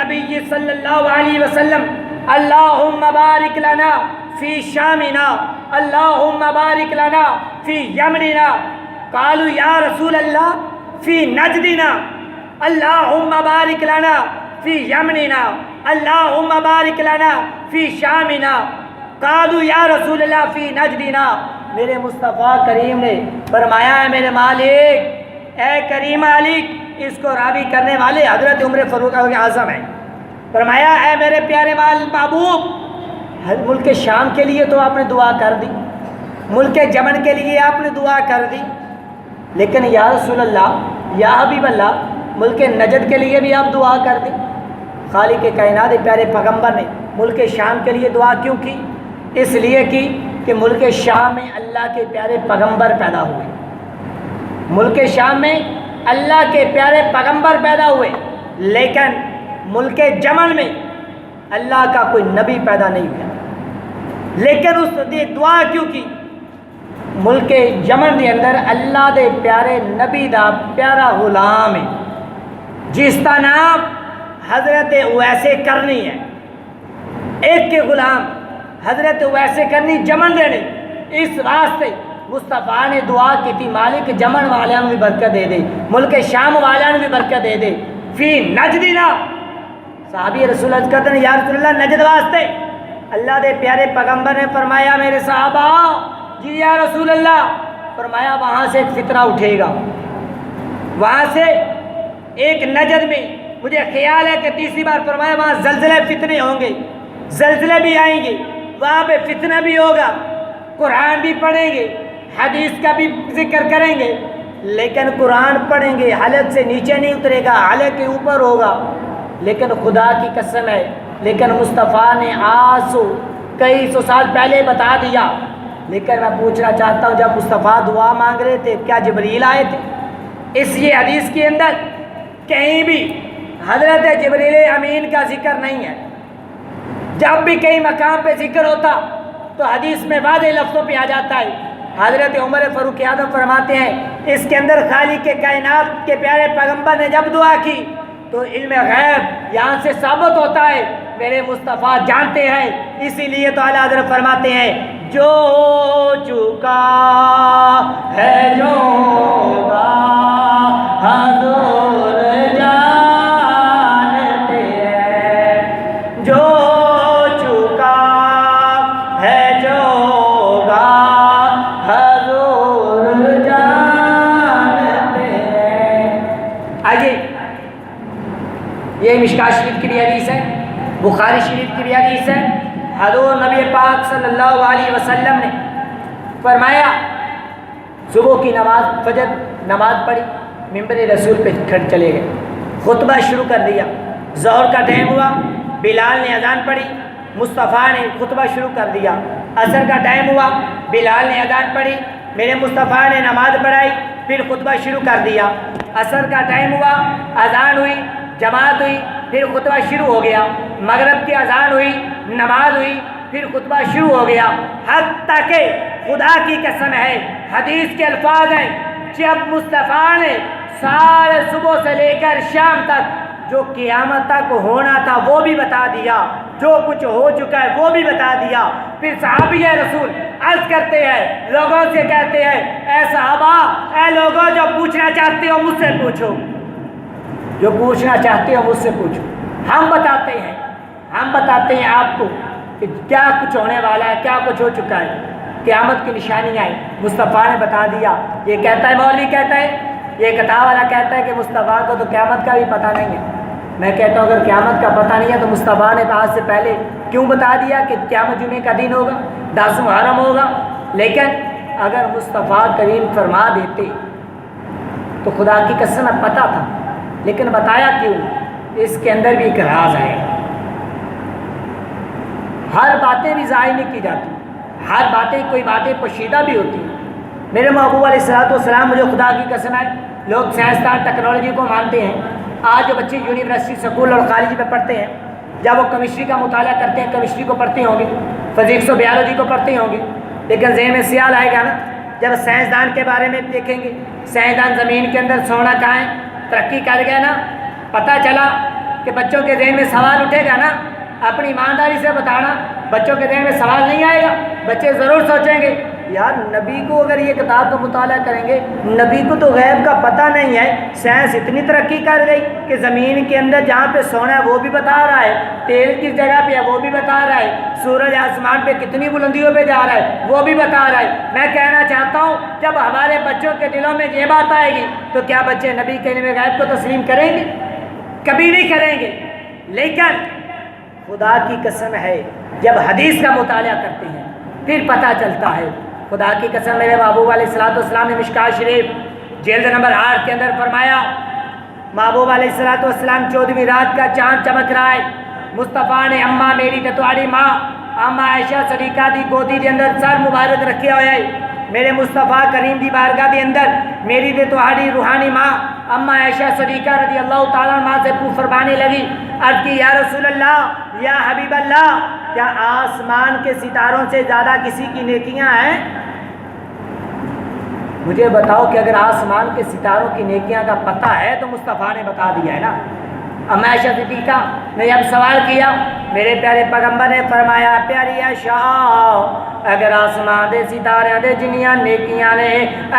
النبی صلی اللہ علیہ وسلم اللہم بارک لنا فی شامنا اللہم بارک لنا فی یمننا قالوا یا رسول اللہ فی نجدنا اللہم بارک لنا فی یمننا اللہم بارک لنا فی شامنا قالوا یا رسول اللہ فی نجدنا۔ میرے مصطفیٰ کریم نے فرمایا ہے میرے مالک، اے کریم مالک، اس کو راوی کرنے والے حضرت عمر فاروق اعظم ہیں، فرمایا اے میرے پیارے محبوب، ملک شام کے لیے تو آپ نے دعا کر دی، ملک یمن کے لیے آپ نے دعا کر دی، لیکن یا رسول اللہ یا حبیب اللہ ملک نجد کے لیے بھی آپ دعا کر دی۔ خالق کائنات پیارے پیغمبر نے ملک شام کے لیے دعا کیوں کی؟ اس لیے کی کہ ملک شام میں اللہ کے پیارے پیغمبر پیدا ہوئے، ملک شام میں اللہ کے پیارے پیغمبر پیدا ہوئے، لیکن ملک یمن میں اللہ کا کوئی نبی پیدا نہیں ہوا۔ لیکن اس نے دعا کیوں کی؟ ملک یمن کے اندر اللہ دے پیارے نبی دا پیارا غلام ہے جس کا نام حضرت اویس کرنی ہے، ایک کے غلام حضرت اویس کرنی یمن دے نہیں۔ اس واسطے مصطفیٰ نے دعا کی تھی مالک یمن والوں بھی برکت دے دے، ملک شام والوں بھی برکت دے دے، فی نجدنا۔ صحابی رسول اللہ کہتے ہیں یا رسول اللہ نجد واسطے؟ اللہ دے پیارے پیغمبر نے فرمایا میرے صحابہ جی یا رسول اللہ، فرمایا وہاں سے ایک فتنہ اٹھے گا، وہاں سے ایک نجد میں مجھے خیال ہے کہ تیسری بار فرمایا وہاں زلزلے فتنے ہوں گے، زلزلے بھی آئیں گے، وہاں پہ فتنہ بھی ہوگا، قرآن بھی پڑھیں گے، حدیث کا بھی ذکر کریں گے، لیکن قرآن پڑھیں گے حلق سے نیچے نہیں اترے گا، حلق کے اوپر ہوگا۔ لیکن خدا کی قسم ہے، لیکن مصطفیٰ نے آج سو کئی سو سال پہلے بتا دیا۔ لیکن میں پوچھنا چاہتا ہوں جب مصطفیٰ دعا مانگ رہے تھے کیا جبریل آئے تھے؟ اس یہ حدیث کے اندر کہیں بھی حضرت جبریل امین کا ذکر نہیں ہے۔ جب بھی کئی مقام پہ ذکر ہوتا تو حدیث میں واضح لفظوں پہ آ جاتا ہے۔ حضرت عمر فاروق اعظم فرماتے ہیں اس کے اندر خالق کائنات کے پیارے پیغمبر نے جب دعا کی تو علم غیب یہاں سے ثابت ہوتا ہے میرے مصطفیٰ جانتے ہیں، اسی لیے تو اعلیٰ حضرت فرماتے ہیں جو ہو چکا ہے جو ہوگا حضور جانتے ہیں، جو ہو چکا ہے جو ہوگا حضور جانتے ہیں۔ آئیے یہ مشکاۃ شریف کی بھی حدیث ہے، بخاری شریف کی بھی حدیث ہے۔ حضور نبی پاک صلی اللہ علیہ وسلم نے فرمایا صبح کی نماز فجر نماز پڑھی، ممبر رسول پہ کھڑ چلے گئے، خطبہ شروع کر دیا۔ ظہر کا ٹائم ہوا، بلال نے اذان پڑھی، مصطفیٰ نے خطبہ شروع کر دیا۔ عصر کا ٹائم ہوا، بلال نے اذان پڑھی، میرے مصطفیٰ نے نماز پڑھائی، پھر خطبہ شروع کر دیا۔ عصر کا ٹائم ہوا، اذان ہوئی، جماعت ہوئی، پھر خطبہ شروع ہو گیا۔ مغرب کی اذان ہوئی، نماز ہوئی، پھر خطبہ شروع ہو گیا۔ حتیٰ کہ خدا کی قسم ہے حدیث کے الفاظ ہیں جب مصطفیٰ نے سارے صبح سے لے کر شام تک جو قیامت تک ہونا تھا وہ بھی بتا دیا، جو کچھ ہو چکا ہے وہ بھی بتا دیا۔ پھر صحابی رسول عرض کرتے ہیں لوگوں سے کہتے ہیں اے صحابہ، اے لوگوں جو پوچھنا چاہتے ہو مجھ سے پوچھو، جو پوچھنا چاہتے ہو مجھ سے پوچھو۔ ہم بتاتے ہیں آپ کو کہ کیا کچھ ہونے والا ہے، کیا کچھ ہو چکا ہے، قیامت کی نشانیاں ہیں، مصطفیٰ نے بتا دیا۔ یہ کہتا ہے مولوی کہتا ہے، یہ کتاب والا کہتا ہے کہ مصطفیٰ کو تو قیامت کا بھی پتہ نہیں ہے۔ میں کہتا ہوں اگر قیامت کا پتہ نہیں ہے تو مصطفیٰ نے آج سے پہلے کیوں بتا دیا کہ قیامت جمعے کا دن ہوگا، 10 محرم ہوگا؟ لیکن اگر مصطفیٰ کریم فرما دیتے تو خدا کی قسم پتہ تھا، لیکن بتایا کیوں؟ اس کے اندر بھی ایک راز ہے۔ ہر باتیں بھی ظاہر نہیں کی جاتی، ہر باتیں کوئی باتیں پوشیدہ بھی ہوتی ہیں۔ میرے محبوب علیہ السلام مجھے خدا کی قسم ہے، لوگ سائنسدان ٹیکنالوجی کو مانتے ہیں۔ آج جو بچے یونیورسٹی سکول اور کالج میں پڑھتے ہیں، جب وہ کیمسٹری کا مطالعہ کرتے ہیں کیمسٹری کو پڑھتے ہوں گے، فزکس و بیالوجی کو پڑھتے ہوں گے، لیکن ذہن میں سیال آئے گا نا جب سائنسدان کے بارے میں دیکھیں گے۔ سائنسدان زمین کے اندر سونا کہاں ہے ترقی کر گیا نا، پتہ چلا کہ بچوں کے ذہن میں سوال اٹھے گا نا، اپنی ایمانداری سے بتانا، بچوں کے ذہن میں سوال نہیں آئے گا، بچے ضرور سوچیں گے یار نبی کو اگر یہ کتاب کا مطالعہ کریں گے، نبی کو تو غیب کا پتہ نہیں ہے، سائنس اتنی ترقی کر گئی کہ زمین کے اندر جہاں پہ سونا ہے وہ بھی بتا رہا ہے، تیل کس جگہ پہ ہے وہ بھی بتا رہا ہے، سورج آسمان پہ کتنی بلندیوں پہ جا رہا ہے وہ بھی بتا رہا ہے۔ میں کہنا چاہتا ہوں جب ہمارے بچوں کے دلوں میں یہ بات آئے گی تو کیا بچے نبی کے علم غیب کو تسلیم کریں گے؟ کبھی نہیں کریں گے۔ لیکن خدا کی قسم ہے جب حدیث کا مطالعہ کرتے ہیں پھر پتہ چلتا ہے، خدا کی قسم میرے محبوب علیہ الصلوۃ والسلام نے مشکوٰۃ شریف جلد نمبر 8 کے اندر فرمایا، محبوب علیہ الصلوۃ والسلام 14ویں رات کا چاند چمک رہا ہے، مصطفیٰ نے اماں میری تے تہاڑی ماں اماں عائشہ صدیقہ دی گودی دے اندر سر مبارک رکھے ہوئے ہے، میرے مصطفیٰ کریم دی بارگاہ دے اندر میری تے تہاڑی روحانی ماں اماں عائشہ صدیقہ رضی اللہ تعالیٰ عنہ سے پوچھ فرمانے لگی، عرض کی یا رسول اللہ یا حبیب اللہ، کیا آسمان کے ستاروں سے زیادہ کسی کی نیکیاں ہیں؟ مجھے بتاؤ کہ اگر آسمان کے ستاروں کی نیکیاں کا پتہ ہے تو مصطفیٰ نے بتا دیا ہے نا۔ اماں عائشہ صدیقہ نے جب سوال کیا، میرے پیارے پیغمبر نے فرمایا، پیاری عائشہ اگر آسمان دے ستاریاں دے جنیاں نیکیاں نے،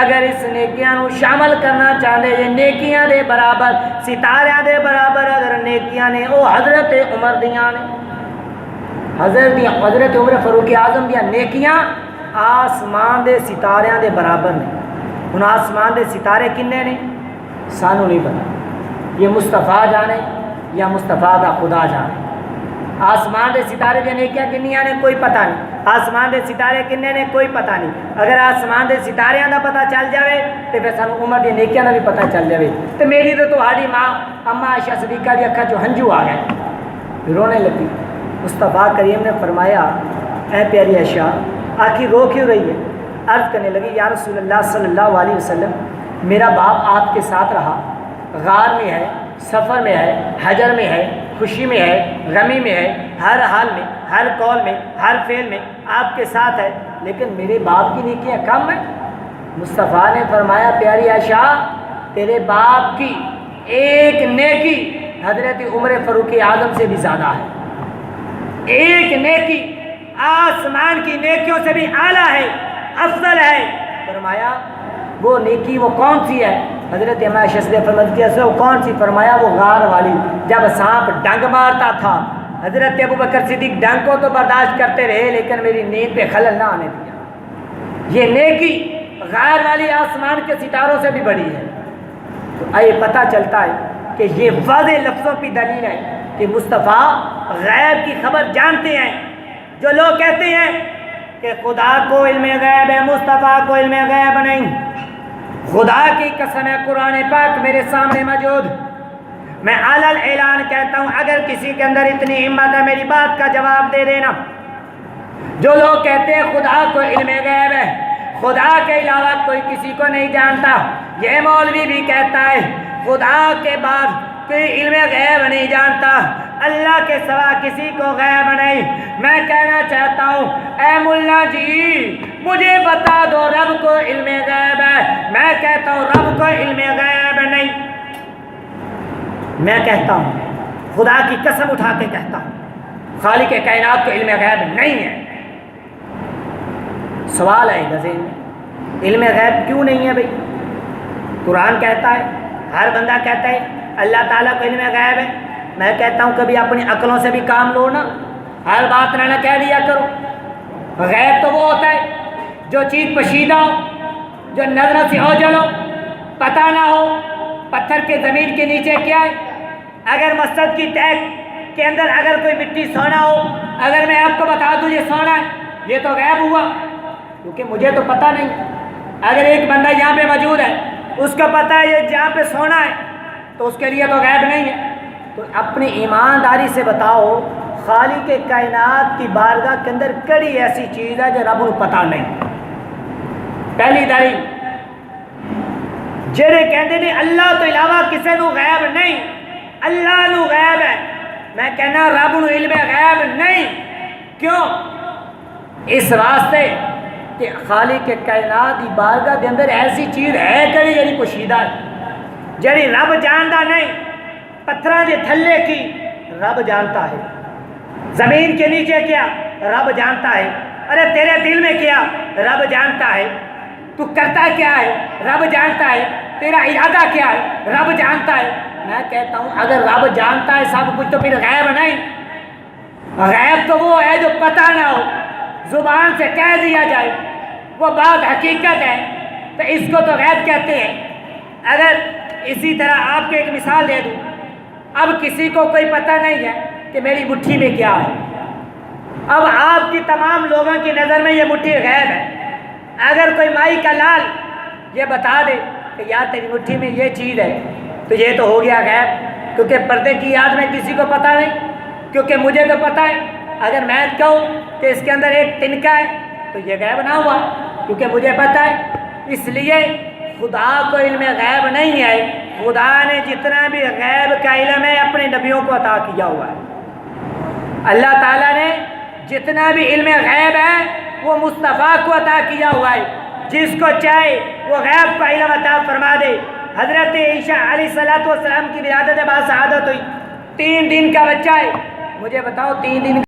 اگر اس نیکیاں نو شامل کرنا چاہتے یہ نیکیاں دے برابر ستاریاں دے برابر اگر نیکیاں نے، وہ حضرت عمر دیاں نے، حضرت عمر فاروق اعظم دیاں نیکیاں آسمان دے ستاریاں دے برابر نے۔ ہن آسمان دے ستارے کنے نے سانو نہیں پتا، یہ مصطفیٰ جانے یا مصطفیٰ دا خدا جانے۔ آسمان دے ستارے دے نیکیاں کنیاں نے کوئی پتہ نہیں، آسمان دے ستارے کنے نے کوئی پتہ نہیں۔ اگر آسمان دے ستاریاں دا پتہ چل جاوے تو پھر سانو عمر دی نیکیاں دا بھی پتہ چل جاوے۔ تو میری تو تہاڑی ماں اماں عائشہ صدیقہ دی اکھاں چوں ہنجو آ گئے، رونے لگی۔ مصطفیٰ کریم نے فرمایا، اے پیاری عائشہ آخر رو کیوں رہی ہے؟ عرض کرنے لگی، یا رسول اللہ صلی اللہ علیہ وسلم میرا باپ آپ کے ساتھ رہا، غار میں ہے، سفر میں ہے، حجر میں ہے، خوشی میں ہے، غمی میں ہے، ہر حال میں، ہر قول میں، ہر فعل میں آپ کے ساتھ ہے، لیکن میرے باپ کی نیکیاں کم ہیں۔ مصطفیٰ نے فرمایا، پیاری عائشہ تیرے باپ کی ایک نیکی حضرت عمر فاروق اعظم سے بھی زیادہ ہے، ایک نیکی آسمان کی نیکیوں سے بھی اعلیٰ ہے، افضل ہے۔ فرمایا وہ نیکی وہ کون سی ہے؟ حضرت اماں عائشہ سے فرماتی ہے وہ کون سی؟ فرمایا وہ غار والی، جب سانپ ڈنگ مارتا تھا حضرت ابوبکر صدیق ڈنگ کو تو برداشت کرتے رہے لیکن میری نیند پہ خلل نہ آنے دیا۔ یہ نیکی غار والی آسمان کے ستاروں سے بھی بڑی ہے۔ تو آئے پتہ چلتا ہے کہ یہ واضح لفظوں کی دلیل ہے کہ مصطفیٰ غیب کی خبر جانتے ہیں۔ جو لوگ کہتے ہیں کہ خدا کو علم غیب ہے، مصطفیٰ کو علم غیب نہیں، خدا کی قسم ہے قرآن پاک میرے سامنے موجود، میں علل اعلان کہتا ہوں اگر کسی کے اندر اتنی ہمت ہے میری بات کا جواب دے دینا۔ جو لوگ کہتے ہیں خدا کو علم غیب ہے، خدا کے علاوہ کوئی کسی کو نہیں جانتا، یہ مولوی بھی کہتا ہے خدا کے بعد کوئی علم غیب نہیں جانتا، اللہ کے سوا کسی کو غیب نہیں۔ میں کہنا چاہتا ہوں اے ملا جی مجھے بتا دو رب کو علم غیب ہے، میں کہتا ہوں رب کو علم غیب نہیں۔ میں کہتا ہوں خدا کی قسم اٹھا کے کہتا ہوں خالق کائنات کو علم غیب نہیں ہے۔ سوال ہے ذہن میں، علم غیب کیوں نہیں ہے بھائی؟ قرآن کہتا ہے، ہر بندہ کہتا ہے اللہ تعالیٰ کو علم غیب ہے۔ میں کہتا ہوں کبھی اپنی عقلوں سے بھی کام لو نا، ہر بات نہ کہہ دیا کرو۔ غیب تو وہ ہوتا ہے جو چیز پشیدہ ہو، جو نظروں سے اوجھل ہو، پتہ نہ ہو پتھر کے زمین کے نیچے کیا ہے۔ اگر مسجد کی ٹیک کے اندر اگر کوئی مٹی سونا ہو، اگر میں آپ کو بتا دوں یہ سونا ہے، یہ تو غیب ہوا کیونکہ مجھے تو پتہ نہیں۔ اگر ایک بندہ یہاں پہ موجود ہے اس کو پتہ ہے یہ جہاں پہ سونا ہے تو اس کے لیے تو غیب نہیں ہے۔ تو اپنی ایمانداری سے بتاؤ خالق کائنات کی بارگاہ کے اندر کڑی ایسی چیز ہے جو رب کو پتہ نہیں۔ پہلی دلیل جڑے کہتے ہیں اللہ تو علاوہ کسی نو غیب نہیں، اللہ نو غیب ہے، میں کہنا رب نو علم غیب نہیں۔ کیوں؟ اس واسطے کہ خالق کائنات کی بارگاہ کے اندر ایسی چیز ہے کڑی جڑی پوشیدہ ہے، جڑی رب جاندا نہیں۔ پتھراں دے تھلے کی رب جانتا ہے، زمین کے نیچے کیا رب جانتا ہے، ارے تیرے دل میں کیا رب جانتا ہے، تو کرتا کیا ہے رب جانتا ہے، تیرا ارادہ کیا ہے رب جانتا ہے۔ میں کہتا ہوں اگر رب جانتا ہے سب کچھ تو پھر غیب نہیں، غیب تو وہ ہے جو پتہ نہ ہو، زبان سے کہہ دیا جائے وہ بات حقیقت ہے، تو اس کو تو غیب کہتے ہیں۔ اگر اسی طرح آپ کو ایک مثال دے دوں، اب کسی کو کوئی پتہ نہیں ہے کہ میری مٹھی میں کیا ہے، اب آپ کی تمام لوگوں کی نظر میں یہ مٹھی غیب ہے۔ اگر کوئی مائی کا لال یہ بتا دے کہ یار تیری مٹھی میں یہ چیز ہے تو یہ تو ہو گیا غیب، کیونکہ پردے کی یاد میں کسی کو پتہ نہیں، کیونکہ مجھے تو پتہ ہے۔ اگر میں کہوں کہ اس کے اندر ایک تنکا ہے تو یہ غیب نہ ہوا، کیونکہ مجھے پتہ ہے۔ اس لیے خدا کو علم غیب نہیں ہے، خدا نے جتنا بھی غیب کا علم ہے اپنے نبیوں کو عطا کیا ہوا ہے۔ اللہ تعالیٰ نے جتنا بھی علم غیب ہے وہ مصطفیٰ کو عطا کیا ہوا ہے، جس کو چاہے وہ غیب کا علم عطا فرما دے۔ حضرت عیسیٰ علیہ السلام کی ولادت بعد شہادت ہوئی، 3 دن کا بچہ ہے، مجھے بتاؤ 3 دن